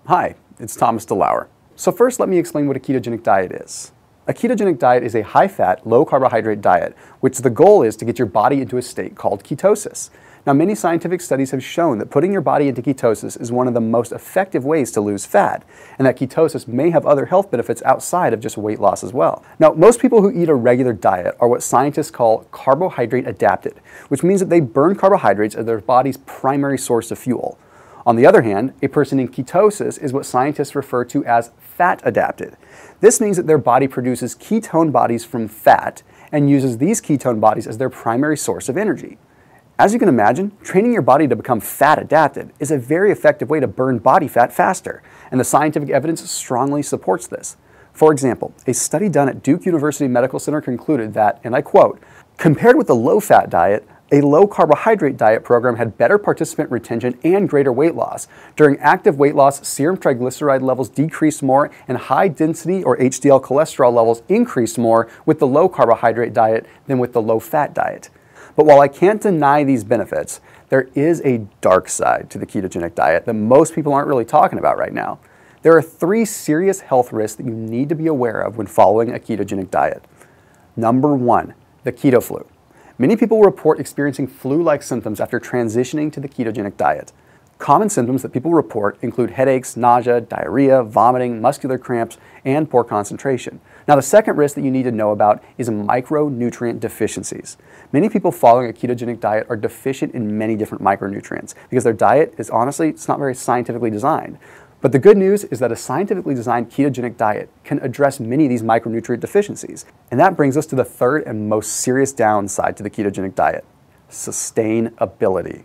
Hi, it's Thomas DeLauer. So first, let me explain what a ketogenic diet is. A ketogenic diet is a high-fat, low-carbohydrate diet, which the goal is to get your body into a state called ketosis. Now, many scientific studies have shown that putting your body into ketosis is one of the most effective ways to lose fat, and that ketosis may have other health benefits outside of just weight loss as well. Now, most people who eat a regular diet are what scientists call carbohydrate adapted, which means that they burn carbohydrates as their body's primary source of fuel. On the other hand, a person in ketosis is what scientists refer to as fat adapted. This means that their body produces ketone bodies from fat and uses these ketone bodies as their primary source of energy. As you can imagine, training your body to become fat adapted is a very effective way to burn body fat faster, and the scientific evidence strongly supports this. For example, a study done at Duke University Medical Center concluded that, and I quote, "Compared with the low-fat diet, a low-carbohydrate diet program had better participant retention and greater weight loss. During active weight loss, serum triglyceride levels decreased more and high-density or HDL cholesterol levels increased more with the low-carbohydrate diet than with the low-fat diet." But while I can't deny these benefits, there is a dark side to the ketogenic diet that most people aren't really talking about right now. There are 3 serious health risks that you need to be aware of when following a ketogenic diet. Number 1, the keto flu. Many people report experiencing flu-like symptoms after transitioning to the ketogenic diet. Common symptoms that people report include headaches, nausea, diarrhea, vomiting, muscular cramps, and poor concentration. Now, the second risk that you need to know about is micronutrient deficiencies. Many people following a ketogenic diet are deficient in many different micronutrients because their diet is honestly, it's not very scientifically designed. But the good news is that a scientifically designed ketogenic diet can address many of these micronutrient deficiencies. And that brings us to the third and most serious downside to the ketogenic diet: sustainability.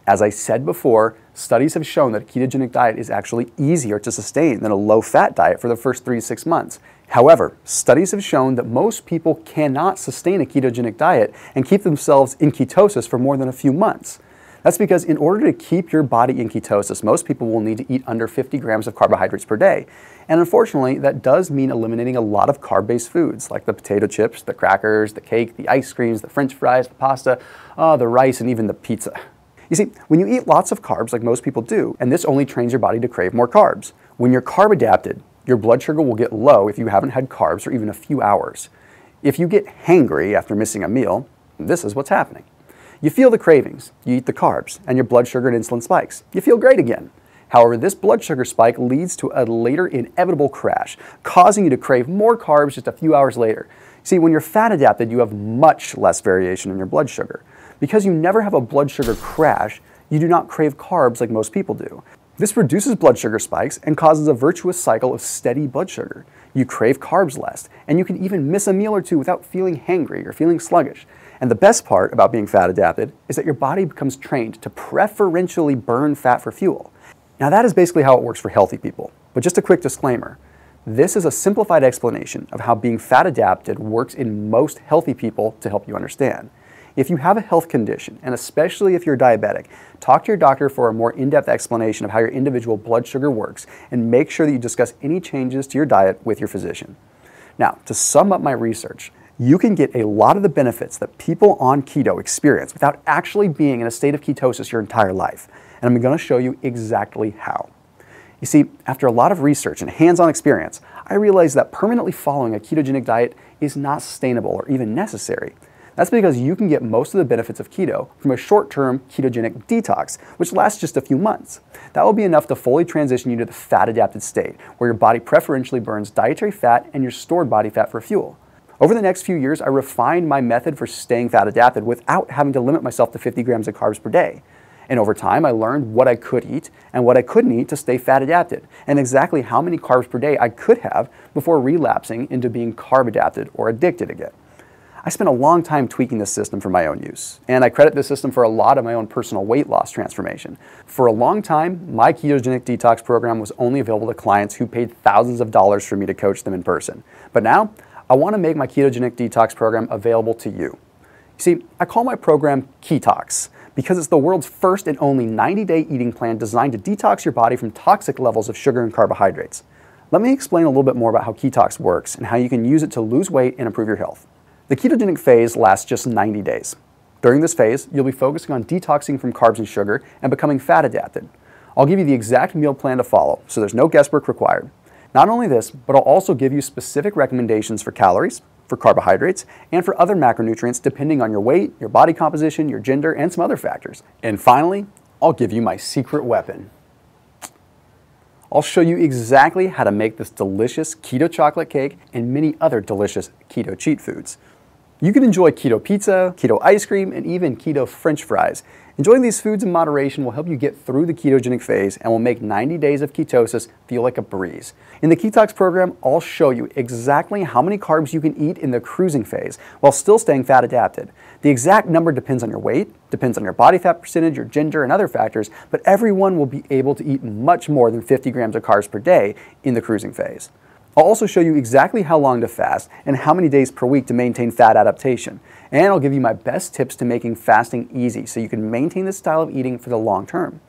As I said before, studies have shown that a ketogenic diet is actually easier to sustain than a low-fat diet for the first 3 to 6 months. However, studies have shown that most people cannot sustain a ketogenic diet and keep themselves in ketosis for more than a few months. That's because in order to keep your body in ketosis, most people will need to eat under 50 grams of carbohydrates per day. And unfortunately, that does mean eliminating a lot of carb-based foods like the potato chips, the crackers, the cake, the ice creams, the french fries, the pasta, the rice, and even the pizza. You see, when you eat lots of carbs like most people do, and this only trains your body to crave more carbs, when you're carb adapted, your blood sugar will get low if you haven't had carbs for even a few hours. If you get hangry after missing a meal, this is what's happening. You feel the cravings, you eat the carbs, and your blood sugar and insulin spikes. You feel great again. However, this blood sugar spike leads to a later inevitable crash, causing you to crave more carbs just a few hours later. See, when you're fat adapted, you have much less variation in your blood sugar. Because you never have a blood sugar crash, you do not crave carbs like most people do. This reduces blood sugar spikes and causes a virtuous cycle of steady blood sugar. You crave carbs less, and you can even miss a meal or two without feeling hangry or feeling sluggish. And the best part about being fat adapted is that your body becomes trained to preferentially burn fat for fuel. Now, that is basically how it works for healthy people. But just a quick disclaimer, this is a simplified explanation of how being fat adapted works in most healthy people to help you understand. If you have a health condition, and especially if you're diabetic, talk to your doctor for a more in-depth explanation of how your individual blood sugar works, and make sure that you discuss any changes to your diet with your physician. Now, to sum up my research, you can get a lot of the benefits that people on keto experience without actually being in a state of ketosis your entire life. And I'm going to show you exactly how. You see, after a lot of research and hands-on experience, I realized that permanently following a ketogenic diet is not sustainable or even necessary. That's because you can get most of the benefits of keto from a short-term ketogenic detox, which lasts just a few months. That will be enough to fully transition you to the fat-adapted state, where your body preferentially burns dietary fat and your stored body fat for fuel. Over the next few years, I refined my method for staying fat-adapted without having to limit myself to 50 grams of carbs per day. And over time, I learned what I could eat and what I couldn't eat to stay fat-adapted, and exactly how many carbs per day I could have before relapsing into being carb-adapted or addicted again. I spent a long time tweaking this system for my own use, and I credit this system for a lot of my own personal weight loss transformation. For a long time, my ketogenic detox program was only available to clients who paid thousands of dollars for me to coach them in person. But now, I want to make my ketogenic detox program available to you. You see, I call my program Ketox because it's the world's first and only 90-day eating plan designed to detox your body from toxic levels of sugar and carbohydrates. Let me explain a little bit more about how Ketox works and how you can use it to lose weight and improve your health. The ketogenic phase lasts just 90 days. During this phase, you'll be focusing on detoxing from carbs and sugar and becoming fat adapted. I'll give you the exact meal plan to follow, so there's no guesswork required. Not only this, but I'll also give you specific recommendations for calories, for carbohydrates, and for other macronutrients depending on your weight, your body composition, your gender, and some other factors. And finally, I'll give you my secret weapon. I'll show you exactly how to make this delicious keto chocolate cake and many other delicious keto cheat foods. You can enjoy keto pizza, keto ice cream, and even keto French fries. Enjoying these foods in moderation will help you get through the ketogenic phase and will make 90 days of ketosis feel like a breeze. In the Ketox program, I'll show you exactly how many carbs you can eat in the cruising phase while still staying fat adapted. The exact number depends on your weight, depends on your body fat percentage, your gender, and other factors, but everyone will be able to eat much more than 50 grams of carbs per day in the cruising phase. I'll also show you exactly how long to fast and how many days per week to maintain fat adaptation. And I'll give you my best tips to making fasting easy so you can maintain this style of eating for the long term.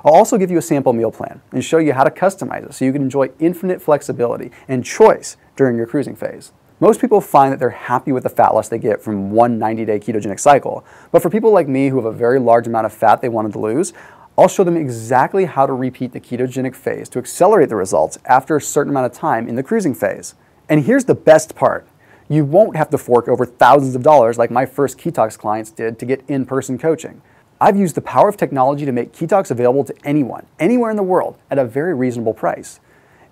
I'll also give you a sample meal plan and show you how to customize it so you can enjoy infinite flexibility and choice during your cruising phase. Most people find that they're happy with the fat loss they get from one 90-day ketogenic cycle. But for people like me who have a very large amount of fat they wanted to lose, I'll show them exactly how to repeat the ketogenic phase to accelerate the results after a certain amount of time in the cruising phase. And here's the best part. You won't have to fork over thousands of dollars like my first Ketox clients did to get in-person coaching. I've used the power of technology to make Ketox available to anyone, anywhere in the world, at a very reasonable price.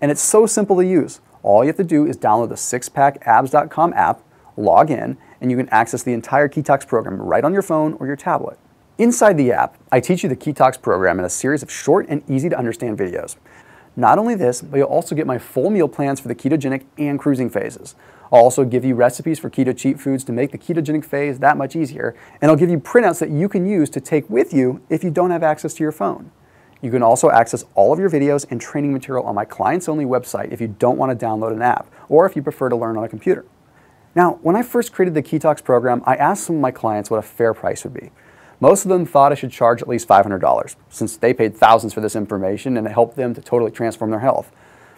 And it's so simple to use. All you have to do is download the SixPackAbs.com app, log in, and you can access the entire Ketox program right on your phone or your tablet. Inside the app, I teach you the Ketox program in a series of short and easy to understand videos. Not only this, but you'll also get my full meal plans for the ketogenic and cruising phases. I'll also give you recipes for keto cheat foods to make the ketogenic phase that much easier, and I'll give you printouts that you can use to take with you if you don't have access to your phone. You can also access all of your videos and training material on my clients-only website if you don't want to download an app, or if you prefer to learn on a computer. Now, when I first created the Ketox program, I asked some of my clients what a fair price would be. Most of them thought I should charge at least $500, since they paid thousands for this information and it helped them to totally transform their health.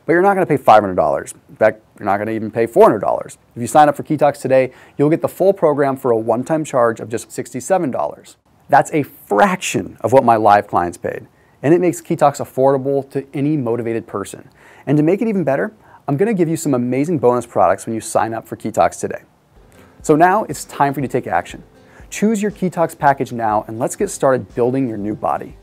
But you're not going to pay $500. In fact, you're not going to even pay $400. If you sign up for Ketox today, you'll get the full program for a one-time charge of just $67. That's a fraction of what my live clients paid. And it makes Ketox affordable to any motivated person. And to make it even better, I'm going to give you some amazing bonus products when you sign up for Ketox today. So now it's time for you to take action. Choose your Ketox package now and let's get started building your new body.